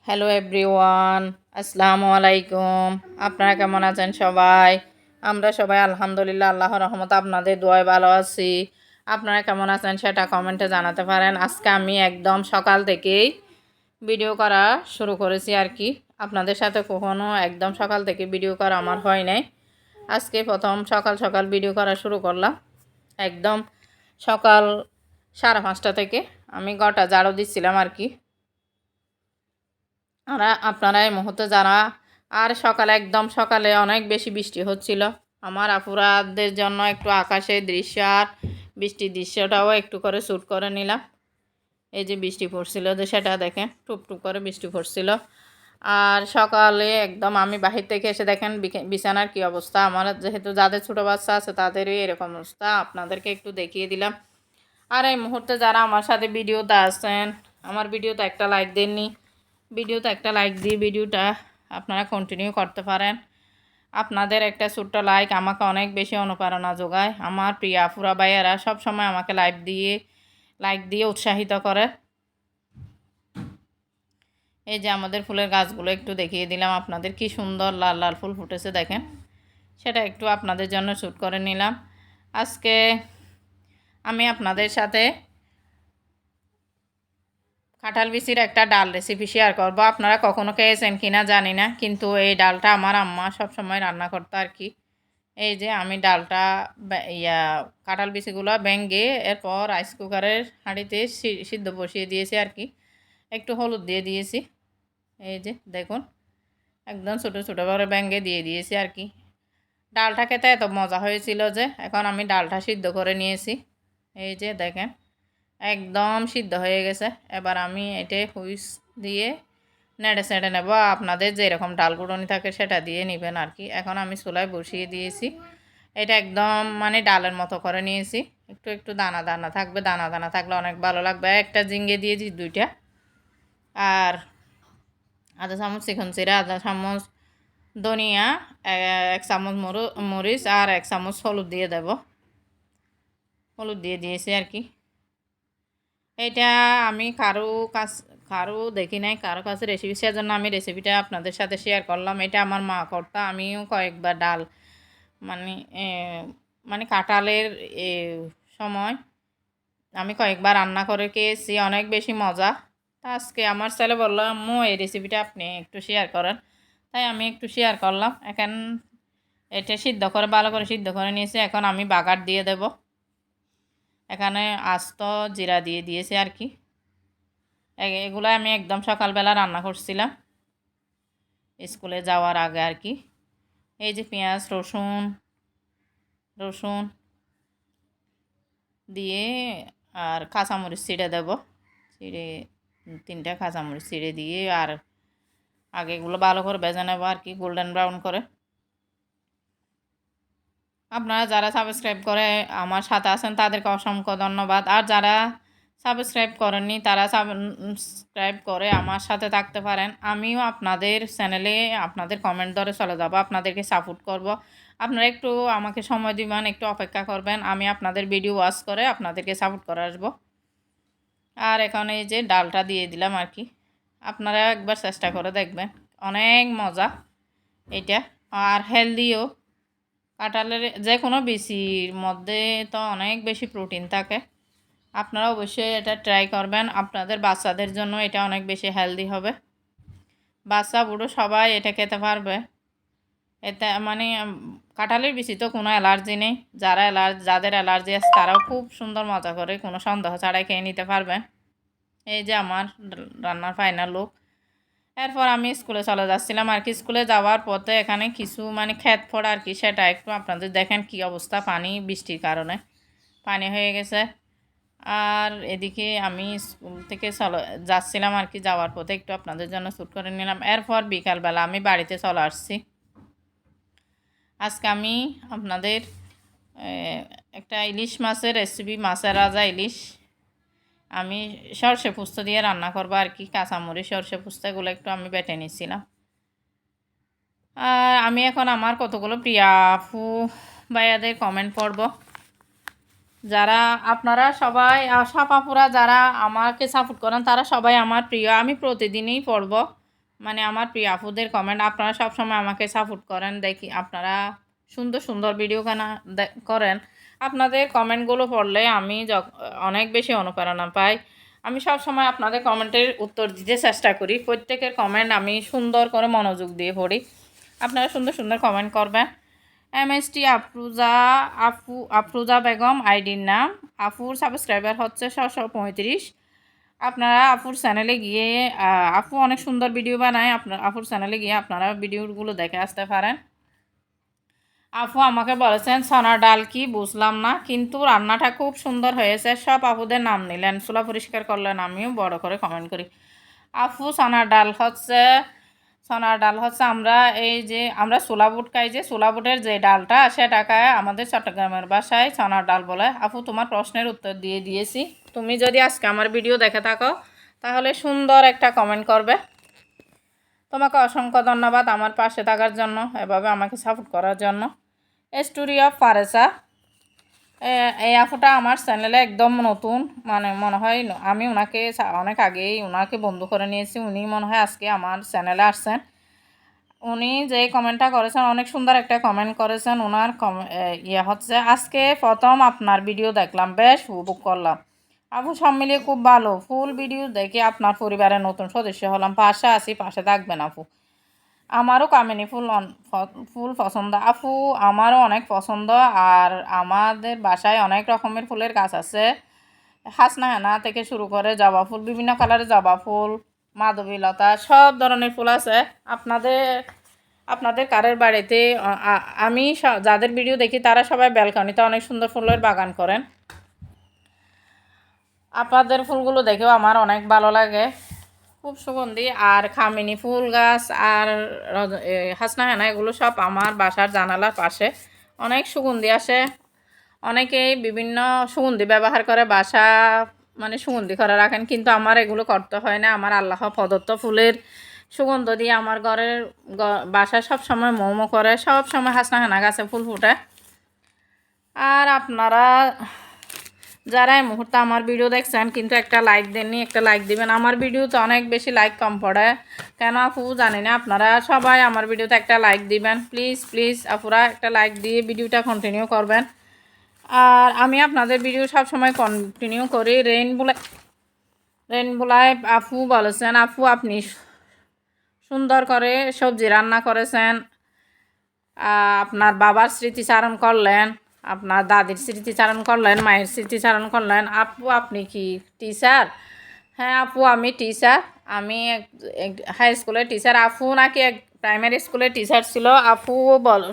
Hello everyone, আসসালামু আলাইকুম। আপনারা কেমন আছেন সবাই? আমরা সবাই আলহামদুলিল্লাহ আল্লাহর রহমতে আপনাদের দোয়ায় ভালো আছি। আপনারা কেমন আছেন সেটা কমেন্টে জানাতে পারেন। আজকে আমি একদম সকাল থেকেই ভিডিও করা শুরু করেছি আর কি। আপনাদের সাথে কখনো একদম সকাল থেকে ভিডিও করা আমার হয় নাই। আজকে প্রথম সকাল সকাল ভিডিও করা শুরু করলাম। একদম সকাল 5:30 থেকে আমি গোটা ঝাড়ু দিচ্ছিলাম আর কি। আর আপনারা এই মুহূর্তে যারা আর সকালে একদম সকালে অনেক বেশি বৃষ্টি হচ্ছিল, আমার আপুরাদের জন্য একটু আকাশের দৃশ্য আর বৃষ্টির দৃশ্যটাও একটু করে শ্যুট করে নিলাম। এই যে বৃষ্টি পড়ছিল, যে সেটা দেখেন টুপটুপ করে বৃষ্টি পড়ছিল। আর সকালে একদম আমি বাহির থেকে এসে দেখেন বিছানার কি অবস্থা। আমার যেহেতু যাদের ছোটো বাচ্চা আছে তাদেরই এরকম অবস্থা, আপনাদেরকে একটু দেখিয়ে দিলাম। আর এই মুহূর্তে যারা আমার সাথে ভিডিওতে আসছেন, আমার ভিডিওতে একটা লাইক দেননি, ভিডিওতে একটা লাইক দিয়ে ভিডিওটা আপনারা কন্টিনিউ করতে পারেন। আপনাদের একটা ছোট্ট লাইক আমাকে অনেক বেশি অনুপ্রেরণা যোগায়। আমার প্রিয় আফুরা ভাইয়েরা সব সময় আমাকে লাইক দিয়ে উৎসাহিত করে। এই যে আমাদের ফুলের গাছগুলো একটু দেখিয়ে দিলাম আপনাদের, কি সুন্দর লাল লাল ফুল ফুটেছে দেখেন, সেটা একটু আপনাদের জন্য শ্যুট করে নিলাম। আজকে আমি আপনাদের সাথে কাঁঠাল বিচির একটা ডাল রেসিপি শেয়ার করব। আপনারা কখনো খেয়েছেন কিনা জানি না, কিন্তু এই ডালটা আমার আম্মা সবসময় রান্না করতো আর কি। এই যে আমি ডালটা কাঁঠাল বিচিগুলো ভেঙে এরপর রাইস কুকারের হাঁড়িতে সিদ্ধ বসিয়ে দিয়েছি আর কি। একটু হলুদ দিয়ে দিয়েছি। এই যে দেখুন একদম ছোটো ছোটো করে ভেঙে দিয়ে দিয়েছি আর কি। ডালটা খেতে এত মজা হয়েছিল যে এখন আমি ডালটা সিদ্ধ করে নিয়েছি। এই যে দেখেন একদম সিদ্ধ হয়ে গেছে। এবার আমি এটা হুইস দিয়ে নেড়ে চেড়ে নেব। আপনাদের যেরকম ডাল গুঁড়নি থাকে সেটা দিয়ে নেবেন আর কি। এখন আমি চুলায় বসিয়ে দিয়েছি। এটা একদম মানে ডালের মতো করে নিয়েছি। একটু একটু দানা দানা থাকবে, দানা দানা থাকলে অনেক ভালো লাগবে। একটা ঝিঙ্গে দিয়েছি, 2টা, আর আধা চামচ চিকন জিরা, আধা চামচ ধনিয়া, 1 চামচ মরিচ আর 1 চামচ হলুদ দিয়ে দেব। হলুদ দিয়ে দিয়েছি আর কি। এটা আমি কারো দেখি নাই, কারো কাছে রেসিপি, সেজন্য আমি রেসিপিটা আপনাদের সাথে শেয়ার করলাম। এটা আমার মা করতা, আমিও কয়েকবার ডাল মানে মানে কাঁঠালের সময় আমি কয়েকবার রান্না করে খেয়েছি, অনেক বেশি মজা। তা আজকে আমার ছেলে বললো আম্মু এই রেসিপিটা আপনি একটু শেয়ার করেন, তাই আমি একটু শেয়ার করলাম। এখন এটা সিদ্ধ করে ভালো করে সিদ্ধ করে নিয়েছি। এখন আমি বাগার দিয়ে দেব। এখানে আস্ত জিরা দিয়ে দিয়েছি আর কি। এগুলো আমি একদম সকালবেলা রান্না করছিলাম স্কুলে যাওয়ার আগে আর কি। এই যে পেঁয়াজ রসুন দিয়ে আর কাঁচামরিচ ছিঁড়ে দেব। 3টা কাঁচামরিচ ছিঁড়ে দিয়ে আর আগে এগুলো ভালো করে ভেজে নেব আর কি, গোল্ডেন ব্রাউন করে। আপনারা যারা সাবস্ক্রাইব করে আমার সাথে আছেন তাদেরকে অসংখ্য ধন্যবাদ। আর যারা সাবস্ক্রাইব করেননি তারা সাবস্ক্রাইব করে আমার সাথে থাকতে পারেন। আমিও আপনাদের চ্যানেলে আপনাদের কমেন্ট ধরে চলে যাব, আপনাদেরকে সাপোর্ট করব। আপনারা একটু আমাকে সময় দিবেন, একটু অপেক্ষা করবেন, আমি আপনাদের ভিডিও ওয়াচ করে আপনাদেরকে সাপোর্ট করে আসবো। আর এখানে এই যে ডালটা দিয়ে দিলাম আর কি। আপনারা একবার চেষ্টা করে দেখবেন, অনেক মজা এটা আর হেলদিও। কাঁঠালের যে কোনো বিচির মধ্যে তো অনেক বেশি প্রোটিন থাকে। আপনারা অবশ্যই এটা ট্রাই করবেন, আপনাদের বাচ্চাদের জন্য এটা অনেক বেশি হেলদি হবে। বাচ্চা বুড়ো সবাই এটা খেতে পারবে। এতে মানে কাঁঠালের বিচি তো কোনো অ্যালার্জি নেই। যাদের অ্যালার্জি আছে তারাও খুব সুন্দর মজা করে কোনো সন্দেহ ছাড়াই খেয়ে নিতে পারবেন। এই যে আমার রান্নার ফাইনাল লুক। এরপর আমি স্কুলে চলে যাচ্ছিলাম আর কি। স্কুলে যাওয়ার পথে এখানে কিছু মানে ক্ষেত পড়ে আর কি, সেটা একটু আপনাদের দেখেন কি অবস্থা, পানি বৃষ্টির কারণে পানি হয়ে গেছে। আর এদিকে আমি স্কুল থেকে যাচ্ছিলাম আর কি, যাওয়ার পথে একটু আপনাদের জন্য শ্যুট করে নিলাম। এরপর বিকালবেলা আমি বাড়িতে চলে আসছি। আজকে আমি আপনাদের একটা ইলিশ মাছের রেসিপি, মাছের রাজা ইলিশ আমি সরষে পোস্ত দিয়ে রান্না করবো আর কি। কাঁচামরিচ সরষে পোস্তগুলো একটু আমি বেটে নিচ্ছিলাম। আর আমি এখন আমার কতগুলো প্রিয় আপু ভাইয়াদের কমেন্ট পড়ব। যারা আপনারা সবাই সব আপুরা যারা আমাকে সাপোর্ট করেন তারা সবাই আমার প্রিয়, আমি প্রতিদিনই পড়ব। মানে আমার প্রিয় আপুদের কমেন্ট। আপনারা সবসময় আমাকে সাপোর্ট করেন, দেখি আপনারা সুন্দর সুন্দর ভিডিও করেন। আপনাদের কমেন্টগুলো পড়লে আমি অনেক বেশি অনুপ্রেরণা পাই। আমি সবসময় আপনাদের কমেন্টের উত্তর দিতে চেষ্টা করি। প্রত্যেকের কমেন্ট আমি সুন্দর করে মনোযোগ দিয়ে পড়ি। আপনারা সুন্দর সুন্দর কমেন্ট করবেন। MST আফরুজা বেগম আইডির নাম। আপুর সাবস্ক্রাইবার হচ্ছে 635। আপনারা আপুর চ্যানেলে গিয়ে আপু অনেক সুন্দর ভিডিও বানায়, আপুর চ্যানেলে গিয়ে আপনারা ভিডিওগুলো দেখে আসতে পারেন। আপু আমাকে বলেছেন ছানার ডাল কি বুঝলাম না, কিন্তু রান্নাটা খুব সুন্দর হয়েছে। সব আপুদের নাম নিলেন, চুলা পরিষ্কার করলেন, আমিও বড় করে কমেন্ট করি। আপু ছানার ডাল হচ্ছে আমরা এই যে আমরা ছোলা বুট খাই, যে ছোলা বুটের যে ডালটা সেটাকে আমাদের চট্টগ্রামের ভাষায় ছানার ডাল বলে। আপু তোমার প্রশ্নের উত্তর দিয়ে দিয়েছি। তুমি যদি আজকে আমার ভিডিও দেখে থাকো তাহলে সুন্দর একটা কমেন্ট করবে। তোমাকে অসংখ্য ধন্যবাদ আমার পাশে থাকার জন্য, এভাবে আমাকে সাপোর্ট করার জন্য। স্টোরি অফ ফারেসা, এই আপুটা আমার চ্যানেলে একদম নতুন, মানে মনে হয় আমি ওনাকে অনেক আগেই ওনাকে বন্ধু করে নিয়েছি। উনি মনে হয় আজকে আমার চ্যানেলে আসছেন। উনি যে কমেন্টটা করেছেন অনেক সুন্দর একটা কমেন্ট করেছেন। ওনার হচ্ছে আজকে প্রথম আপনার ভিডিও দেখলাম, বেশ উপভোগ করলাম। আপু সব মিলিয়ে খুব ভালো, ফুল ভিডিও দেখে আপনার পরিবারের নতুন সদস্য হলাম। পাশে আছি, পাশে থাকবেন আপু। আমারও কামিনী ফুল পছন্দ আপু, আমারও অনেক পছন্দ। আর আমাদের বাসায় অনেক রকমের ফুলের গাছ আছে। হাসনাহেনা থেকে শুরু করে জবা ফুল, বিভিন্ন কালারের জবা ফুল, মাধবীলতা, সব ধরনের ফুল আছে। আপনাদের কারের বাড়িতে আমি যাদের ভিডিও দেখি তারা সবাই ব্যালকনিতে অনেক সুন্দর ফুলের বাগান করেন। আপনাদের ফুলগুলো দেখেও আমার অনেক ভালো লাগে, খুব সুগন্ধি। আর খামিনী ফুল গাছ আর হাসনাহেনা এগুলো সব আমার বাসার জানালার পাশে, অনেক সুগন্ধি আসে। অনেকেই বিভিন্ন সুগন্ধি ব্যবহার করে বাসা, মানে সুগন্ধি করে রাখেন, কিন্তু আমার এগুলো করতে হয় না। আমার আল্লাহ প্রদত্ত ফুলের সুগন্ধ দিয়ে আমার ঘরের বাসা সবসময় মোমো করে, সবসময় হাসনাহেনা গাছে ফুল ফুটে। আর আপনারা যারা এই মুহূর্তে আমার ভিডিও দেখছেন কিন্তু একটা লাইক দেননি, একটা লাইক দিবেন। আমার ভিডিওতে অনেক বেশি লাইক কম পড়ে কেন আপু জানি না। আপনারা সবাই আমার ভিডিওতে একটা লাইক দিবেন, প্লিজ প্লিজ আপুরা একটা লাইক দিয়ে ভিডিওটা কন্টিনিউ করবেন। আর আমি আপনাদের ভিডিও সবসময় কন্টিনিউ করি। রেইনবোলায় আপু বলেছেন আপু আপনি সুন্দর করে সবজি রান্না করেছেন, আপনার বাবার স্মৃতিচারণ করলেন, আপনার দাদির স্মৃতিচারণ করলেন, মায়ের স্মৃতিচারণ করলেন। আপু আপনি কি টিচার? হ্যাঁ আপু আমি টিচার, আমি হাই স্কুলের টিচার। আপু নাকি প্রাইমারি স্কুলের টিচার ছিল। আপু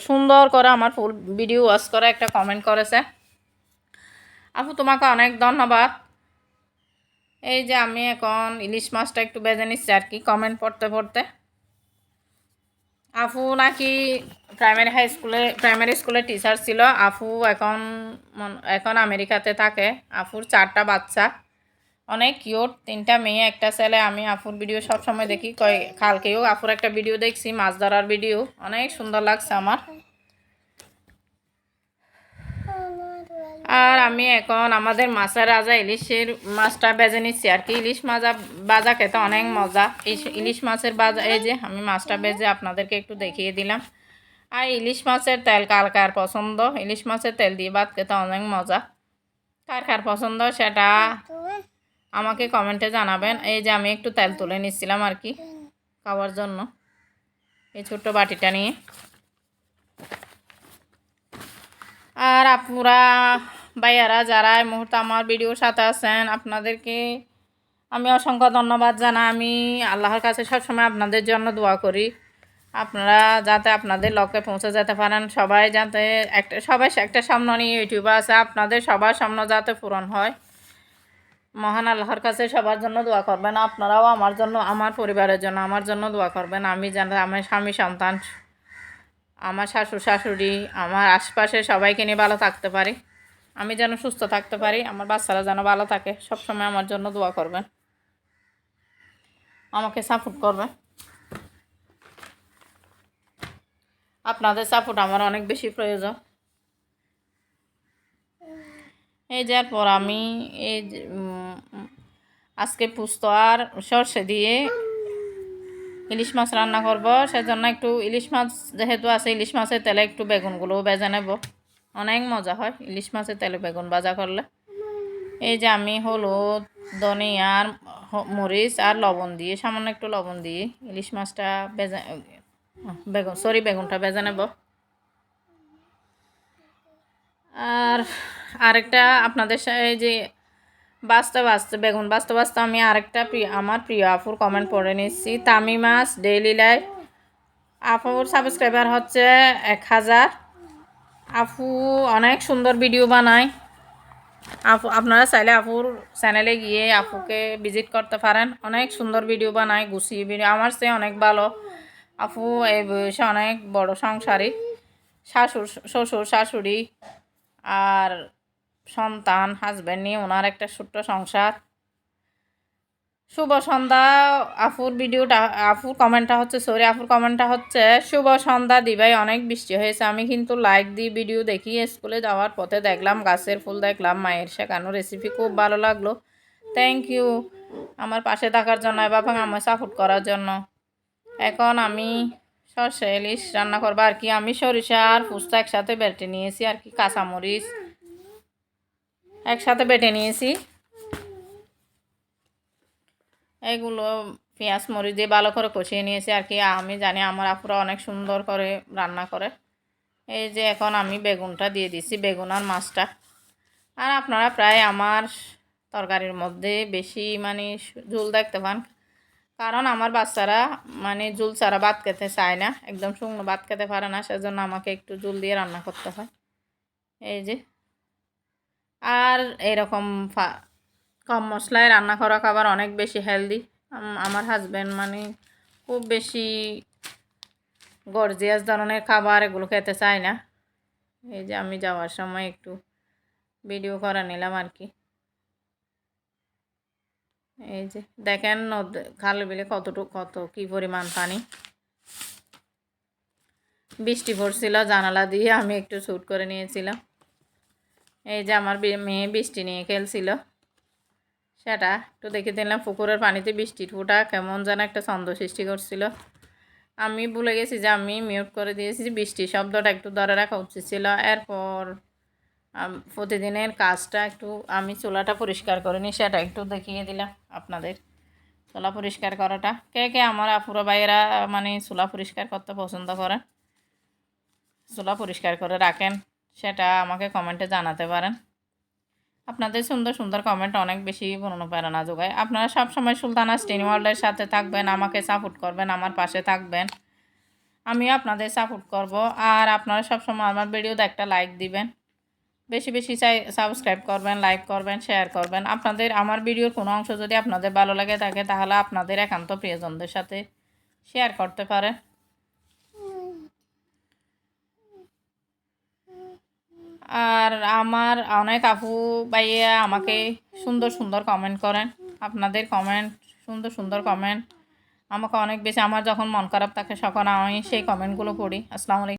সুন্দর করে আমার ফুল ভিডিও ওয়াচ করে একটা কমেন্ট করেছে। আপু তোমাকে অনেক ধন্যবাদ। এই যে আমি এখন ইলিশ মাছটা একটু বেজে নিচ্ছি আর কি কমেন্ট পড়তে পড়তে। আপু নাকি প্রাইমারি স্কুলের টিচার ছিল। আপু এখন আমেরিকাতে থাকে। আপুর 4টা বাচ্চা, অনেক কিউট, 3টা মেয়ে, একটা ছেলে। আমি আপুর ভিডিও সবসময় দেখি, কালকেও আপুর একটা ভিডিও দেখছি, মাছ ধরার ভিডিও, অনেক সুন্দর লাগছে আমার। আর আমি এখন আমাদের মাছের রাজা ইলিশের মাছটা বেজে নিচ্ছি আর কি। ইলিশ বাজা খেতে অনেক মজা। ইলিশ মাছের বাজা, এই যে আমি মাছটা বেজে আপনাদেরকে একটু দেখিয়ে দিলাম। আর ইলিশ মাছের তেল কার কার পছন্দ, ইলিশ মাছের তেল দিয়ে ভাত খেতে অনেক মজা। কার কার পছন্দ সেটা আমাকে কমেন্টে জানাবেন। এই যে আমি একটু তেল তুলে নিচ্ছিলাম আর কি খাওয়ার জন্য, এই ছোট্ট বাটিটা নিয়ে। আর আপুরা ভাইয়ারা যারা এই মুহূর্তে আমার ভিডিওর সাথে আছেন আপনাদেরকে আমি অসংখ্য ধন্যবাদ জানাই। আমি আল্লাহর কাছে সবসময় আপনাদের জন্য দোয়া করি, আপনারা যাতে আপনাদের লক্ষ্যে পৌঁছে যেতে পারেন। সবাই যাতে একটা স্বপ্ন নিয়ে ইউটিউবে আছে, আপনাদের সবার স্বপ্ন যাতে পূরণ হয়। মহান আল্লাহর কাছে সবার জন্য দোয়া করবেন। আপনারাও আমার জন্য, আমার পরিবারের জন্য, আমার জন্য দোয়া করবেন। আমি যেন আমার স্বামী সন্তান, আমার শ্বশুর শাশুড়ি, আমার আশপাশে সবাইকে নিয়ে ভালো থাকতে পারি, আমি যেন সুস্থ থাকতে পারি, আমার বাচ্চারা যেন ভালো থাকে। সবসময় আমার জন্য দোয়া করবেন, আমাকে সাপোর্ট করবেন। আপনাদের সাপোর্ট আমার অনেক বেশি প্রয়োজন। এই যার পর আমি আজকে পুস্ত আর সর্ষে দিয়ে ইলিশ মাছ রান্না করব, সেজন্য একটু ইলিশ মাছ যেহেতু আছে ইলিশ মাছের তেলে একটু বেগুনগুলোও ভেজে নেব। অনেক মজা হয় ইলিশ মাছের তেলে বেগুন ভাজা করলে। এই যে আমি হলুদ, ধনিয়া আর মরিচ আর লবণ দিয়ে, সামান্য একটু লবণ দিয়ে ইলিশ মাছটা বেগুনটা ভেজে নেব। আর আরেকটা আপনাদের সাথে যে বেগুন বাঁচতে আমি আরেকটা আমার প্রিয় আপুর কমেন্ট পড়ে নিচ্ছি। তামিমাস ডেইলি লাইফ আপুর সাবস্ক্রাইবার হচ্ছে 1000। আপু অনেক সুন্দর ভিডিও বানায়। আপনারা চাইলে আপুর চ্যানেলে গিয়ে আপুকে ভিজিট করতে পারেন। অনেক সুন্দর ভিডিও বানায়, গুছিয়ে ভিডিও, আমার চেয়ে অনেক ভালো। আপু এই বয়সে অনেক বড় সংসারী, শ্বশুর শাশুড়ি আর সন্তান হাজব্যান্ড নিয়ে ওনার একটা ছোট্ট সংসার। শুভ সন্ধ্যা। আপুর কমেন্টটা হচ্ছে শুভ সন্ধ্যা দিভাই, অনেক বৃষ্টি হয়েছে। আমি কিন্তু লাইক দিই ভিডিও দেখি। স্কুলে যাওয়ার পথে দেখলাম গাছের ফুল, দেখলাম মায়ের শেখানো রেসিপি, খুব ভালো লাগলো। থ্যাংক ইউ আমার পাশে থাকার জন্য এবং আমার সাপোর্ট করার জন্য। এখন আমি সর্ষে ইলিশ রান্না করবো আর কি। আমি সরিষা আর ফুস্তা একসাথে বেটে নিয়েছি আর কি, কাঁচামরিচ একসাথে বেটে নিয়েছি। এগুলো পেঁয়াজ মরিচ দিয়ে ভালো করে কষিয়ে নিয়েছি আর কি। আমি জানি আমার আপুরা অনেক সুন্দর করে রান্না করে। এই যে এখন আমি বেগুনটা দিয়ে দিছি, বেগুন আর মাছটা। আর আপনারা প্রায় আমার তরকারির মধ্যে বেশি মানে ঝোল দেখতে পান, কারণ আমার বাচ্চারা মানে ঝোল ছাড়া ভাত খেতে চায় না, একদম শুকনো ভাত খেতে পারে না, সেজন্য আমাকে একটু ঝোল দিয়ে রান্না করতে হয়। এই যে আর এরকম কম মশলায় রান্না করা খাবার অনেক বেশি হেলদি। আমার হাজব্যান্ড মানে খুব বেশি গর্জিয়াস ধরনের খাবার এগুলো খেতে চায় না। এই যে আমি যাওয়ার সময় একটু ভিডিও করে নিলাম আর কি। এই যে দেখেন খাল বিলে কত কি পরিমাণ পানি। বৃষ্টি পড়ছিল, জানালা দিয়ে আমি একটু শ্যুট করে নিয়েছিলাম। এই যে আমার মেয়ে বৃষ্টি নিয়ে খেলছিল, সেটা একটু দেখে দিলাম। পুকুরের পানিতে বৃষ্টির ফোঁটা কেমন যেন একটা ছন্দ সৃষ্টি করছিল। আমি ভুলে গেছি যে আমি মিউট করে দিয়েছি, বৃষ্টির শব্দটা একটু ধরে রাখা উচিত ছিল। এরপর প্রতিদিনের কাজটা একটু আমি চুলাটা পরিষ্কার করে নিই, সেটা একটু দেখিয়ে দিলাম আপনাদের। চুলা পরিষ্কার করাটা কে কে আমার আপুরা ভাইয়েরা মানে চুলা পরিষ্কার করতে পছন্দ করেন, চুলা পরিষ্কার করে রাখেন, সেটা আমাকে কমেন্টে জানাতে পারেন। আপনাদের সুন্দর সুন্দর কমেন্ট অনেক বেশি অনুপ্রেরণা যোগায়। আপনারা সবসময় সুলতানা স্টেনি ওয়ার্ল্ডের সাথে থাকবেন, আমাকে সাপোর্ট করবেন, আমার পাশে থাকবেন, আমিও আপনাদের সাপোর্ট করব। আর আপনারা সবসময় আমার ভিডিওতে একটা লাইক দিবেন, বেশি বেশি সাবস্ক্রাইব করবেন, লাইক করবেন, শেয়ার করবেন। আমার ভিডিওর কোনো অংশ যদি আপনাদের ভালো লাগে থাকে, তাহলে আপনাদের একান্ত প্রিয়জনদের সাথে শেয়ার করতে পারেন। আর আমার অনেক আপু ভাইয়া আমাকে সুন্দর সুন্দর কমেন্ট করেন। আপনাদের কমেন্ট, সুন্দর সুন্দর কমেন্ট আমাকে অনেক বেশি, আমার যখন মন খারাপ থাকে তখন আমি সেই কমেন্টগুলো পড়ি। আসসালামু আলাইকুম।